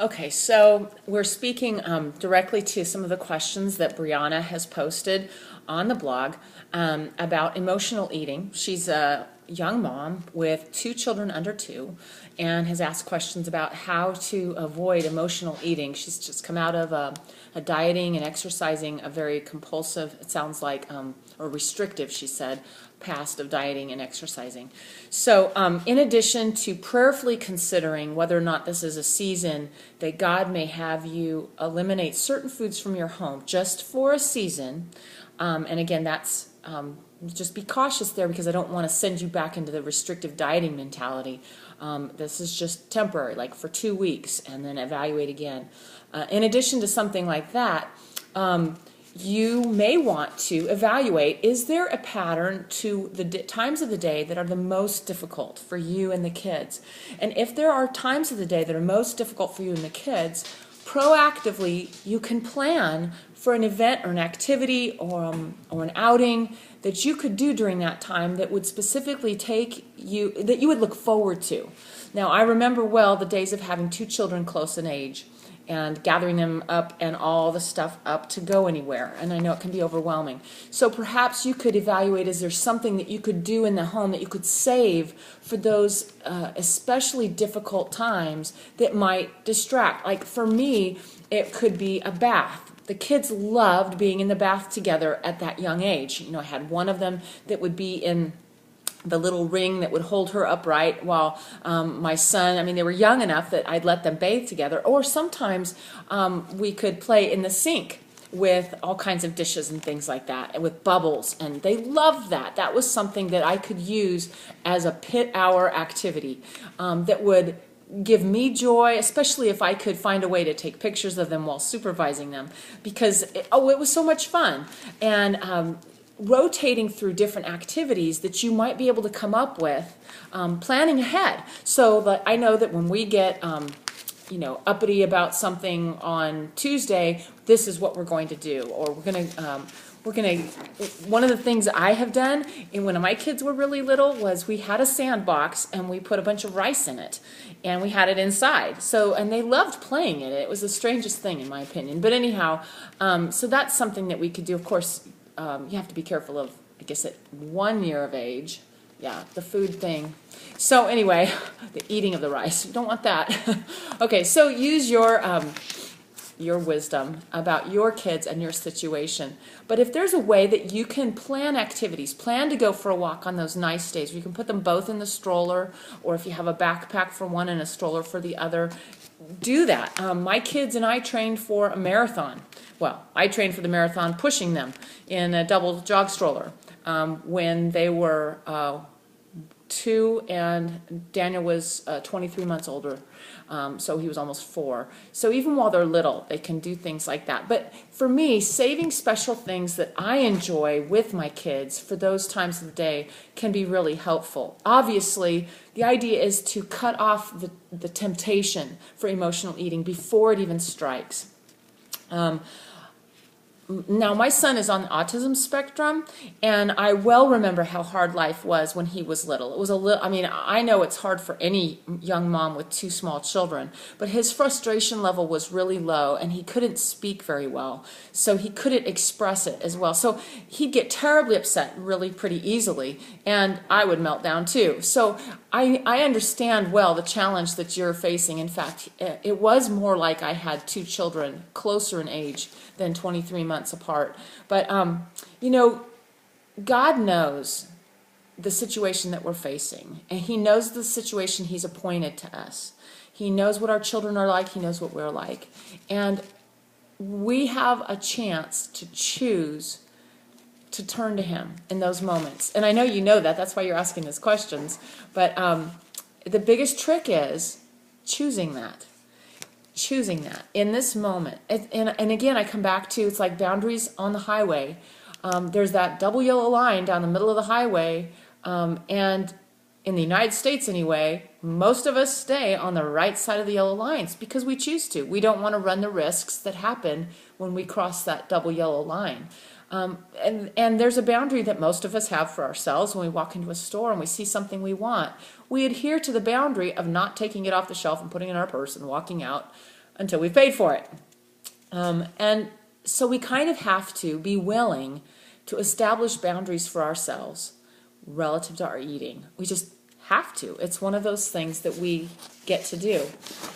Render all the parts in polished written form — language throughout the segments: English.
Okay, so we're speaking directly to some of the questions that Brianna has posted on the blog about emotional eating. She's a young mom with 2 children under 2 and has asked questions about how to avoid emotional eating. She's just come out of a dieting and exercising, a very compulsive, it sounds like, or restrictive, she said, past of dieting and exercising. So in addition to prayerfully considering whether or not this is a season that God may have you eliminate certain foods from your home just for a season, and again, that's just be cautious there, because I don't want to send you back into the restrictive dieting mentality. This is just temporary, like for 2 weeks, and then evaluate again. In addition to something like that, you may want to evaluate, is there a pattern to the times of the day that are the most difficult for you and the kids? And if there are times of the day that are most difficult for you and the kids, proactively you can plan for an event or an activity or an outing that you could do during that time that would specifically take you, that you would look forward to. Now, I remember well the days of having 2 children close in age and gathering them up and all the stuff up to go anywhere. And I know it can be overwhelming. So perhaps you could evaluate, is there something that you could do in the home that you could save for those especially difficult times that might distract? Like for me, it could be a bath. The kids loved being in the bath together at that young age. You know, I had one of them that would be in the little ring that would hold her upright, while my son, I mean, they were young enough that I'd let them bathe together. Or sometimes we could play in the sink with all kinds of dishes and things like that, and with bubbles, and they loved that. That was something that I could use as a pit hour activity that would give me joy, especially if I could find a way to take pictures of them while supervising them, because it was so much fun. And rotating through different activities that you might be able to come up with, planning ahead. So that I know that when we get uppity about something on Tuesday, this is what we're going to do, or we're going to one of the things I have done, and when my kids were really little, was we had a sandbox and we put a bunch of rice in it, and we had it inside. So, and they loved playing in it. It was the strangest thing in my opinion. But anyhow, so that's something that we could do. Of course, you have to be careful of, I guess, at 1 year of age. Yeah, the food thing. So anyway, the eating of the rice. Don't want that. Okay, so use your wisdom about your kids and your situation. But if there's a way that you can plan activities, plan to go for a walk on those nice days, where you can put them both in the stroller, or if you have a backpack for one and a stroller for the other, do that. My kids and I trained for a marathon. Well, I trained for the marathon pushing them in a double jog stroller when they were 2, and Daniel was 23 months older, so he was almost 4. So even while they're little, they can do things like that. But for me, saving special things that I enjoy with my kids for those times of the day can be really helpful. Obviously, the idea is to cut off the temptation for emotional eating before it even strikes. Now, my son is on the autism spectrum, and I well remember how hard life was when he was little. It was I mean, I know it's hard for any young mom with 2 small children, but his frustration level was really low, and he couldn't speak very well, so he couldn't express it as well. So he'd get terribly upset really pretty easily, and I would melt down too. So I understand well the challenge that you're facing. In fact, it was more like I had 2 children closer in age than 23 months apart. But, God knows the situation that we're facing, and He knows the situation He's appointed to us. He knows what our children are like. He knows what we're like. And we have a chance to choose to turn to Him in those moments. And I know you know that. That's why you're asking these questions. But the biggest trick is choosing that. Choosing that in this moment. And again, I come back to, it's like boundaries on the highway. There's that double yellow line down the middle of the highway, and in the United States anyway, most of us stay on the right side of the yellow lines because we choose to. We don't want to run the risks that happen when we cross that double yellow line. And there's a boundary that most of us have for ourselves when we walk into a store and we see something we want. We adhere to the boundary of not taking it off the shelf and putting it in our purse and walking out. until we've paid for it. And so we kind of have to be willing to establish boundaries for ourselves relative to our eating. We just have to. It's one of those things that we get to do.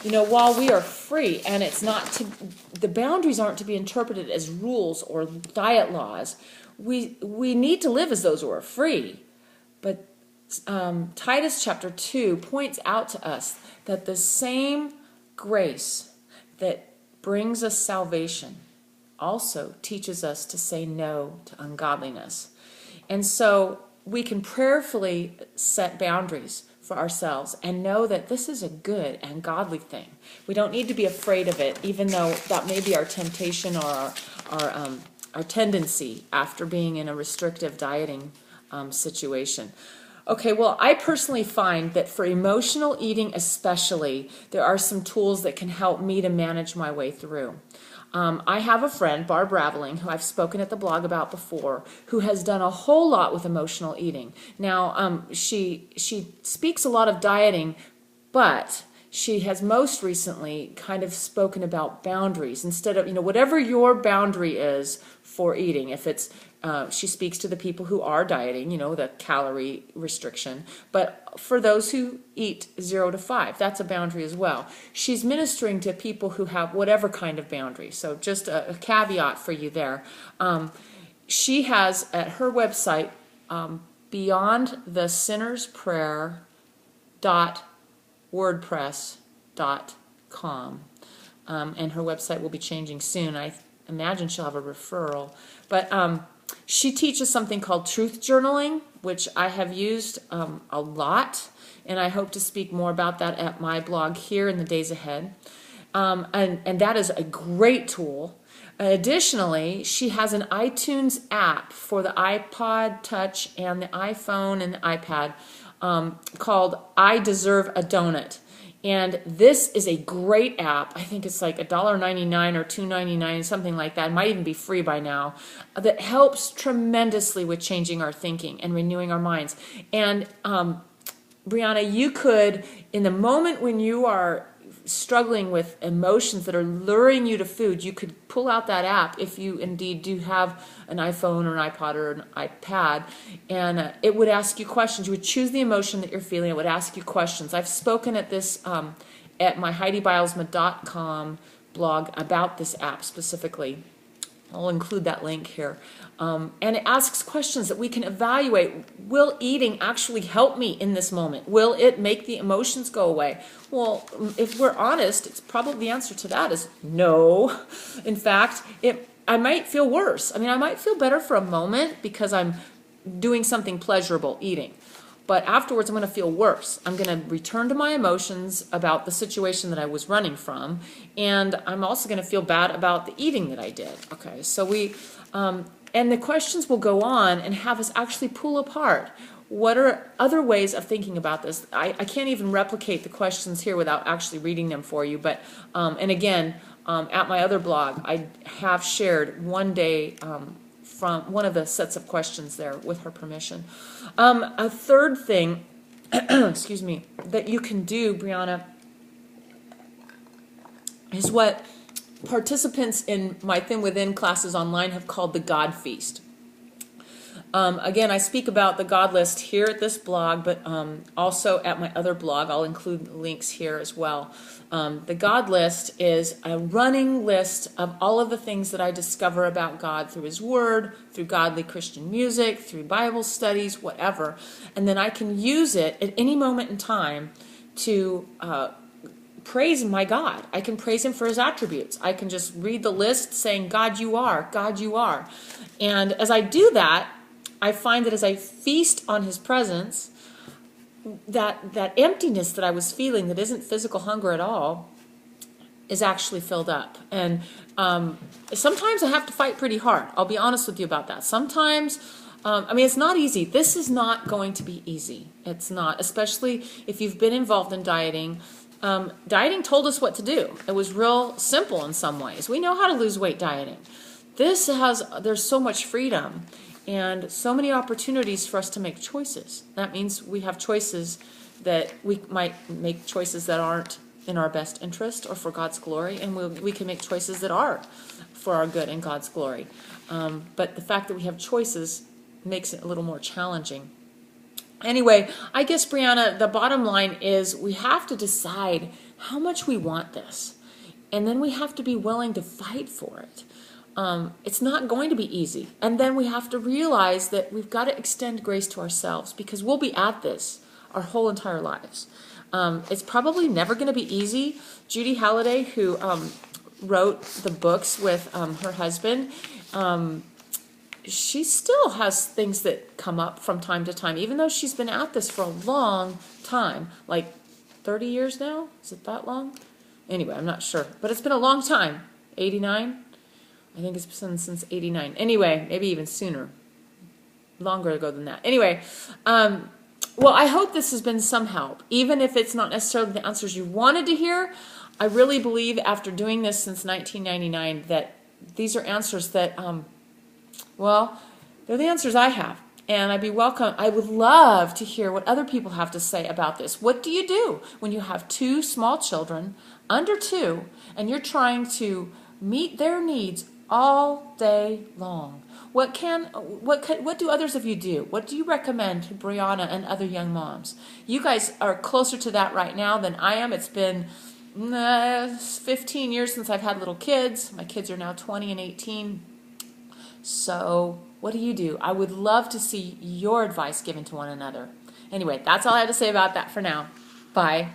While we are free, and the boundaries aren't to be interpreted as rules or diet laws. We need to live as those who are free. But Titus chapter 2 points out to us that the same grace that brings us salvation also teaches us to say no to ungodliness. And so we can prayerfully set boundaries for ourselves and know that this is a good and godly thing. We don't need to be afraid of it, even though that may be our temptation or our tendency after being in a restrictive dieting situation. Okay, well, I personally find that for emotional eating especially, there are some tools that can help me to manage my way through. I have a friend, Barb Raveling, who I've spoken at the blog about before, who has done a whole lot with emotional eating. Now, she speaks a lot of dieting, but she has most recently kind of spoken about boundaries instead of, whatever your boundary is for eating. If it's, she speaks to the people who are dieting, the calorie restriction. But for those who eat 0 to 5, that's a boundary as well. She's ministering to people who have whatever kind of boundary. So just a caveat for you there. She has at her website, beyondthesinnersprayer.wordpress.com. And her website will be changing soon. I imagine she'll have a referral. But she teaches something called truth journaling, which I have used a lot, and I hope to speak more about that at my blog here in the days ahead. And that is a great tool. Additionally, she has an iTunes app for the iPod Touch and the iPhone and the iPad called I Deserve a Donut. And this is a great app. I think it's like $1.99 or $2.99, something like that. It might even be free by now. That helps tremendously with changing our thinking and renewing our minds. And Brianna, you could, in the moment when you are struggling with emotions that are luring you to food, you could pull out that app if you indeed do have an iPhone or an iPod or an iPad, and it would ask you questions. You would choose the emotion that you're feeling. It would ask you questions. I've spoken at this at my HeidiBylsma.com blog about this app specifically. I'll include that link here. And it asks questions that we can evaluate. Will eating actually help me in this moment? Will it make the emotions go away? Well, if we're honest, it's probably the answer to that is no. In fact, I might feel worse. I might feel better for a moment because I'm doing something pleasurable, eating. But afterwards, I'm going to feel worse. I'm going to return to my emotions about the situation that I was running from, and I'm also going to feel bad about the eating that I did. Okay, so and the questions will go on and have us actually pull apart. What are other ways of thinking about this? I can't even replicate the questions here without actually reading them for you. But and again, at my other blog, I have shared one day from one of the sets of questions there with her permission. A third thing, excuse me, that you can do, Brianna, is what participants in my Thin Within classes online have called the God Feast. Again, I speak about the God List here at this blog, but also at my other blog. I'll include links here as well. The God List is a running list of all of the things that I discover about God through His Word, through godly Christian music, through Bible studies, whatever. And then I can use it at any moment in time to praise my God. I can praise Him for His attributes. I can just read the list saying, God, you are. God, you are. And as I do that, I find that as I feast on His presence, that emptiness that I was feeling that isn't physical hunger at all is actually filled up. And sometimes I have to fight pretty hard. I'll be honest with you about that. Sometimes, it's not easy. This is not going to be easy. It's not, especially if you've been involved in dieting. Dieting told us what to do. It was real simple in some ways. We know how to lose weight dieting. There's so much freedom and so many opportunities for us to make choices. That means we have choices that we might make choices that aren't in our best interest or for God's glory, and we can make choices that are for our good and God's glory. But the fact that we have choices makes it a little more challenging. Anyway, I guess, Brianna, the bottom line is we have to decide how much we want this. And then we have to be willing to fight for it. It's not going to be easy. And then we have to realize that we've got to extend grace to ourselves, because we'll be at this our whole entire lives. It's probably never going to be easy. Judy Halliday, who wrote the books with her husband, she still has things that come up from time to time, even though she's been at this for a long time, like 30 years now. Is it that long? Anyway, I'm not sure, but it's been a long time. 89? I think it's been since 89. Anyway, maybe even sooner. Longer ago than that. Anyway, well, I hope this has been some help, even if it's not necessarily the answers you wanted to hear. I really believe, after doing this since 1999, that these are answers that, well, they're the answers I have. And I would love to hear what other people have to say about this. What do you do when you have two small children, under 2, and you're trying to meet their needs all day long? What do others of you do? What do you recommend to Brianna and other young moms? You guys are closer to that right now than I am. It's been 15 years since I've had little kids. My kids are now 20 and 18. So what do you do? I would love to see your advice given to one another. Anyway, that's all I have to say about that for now. Bye.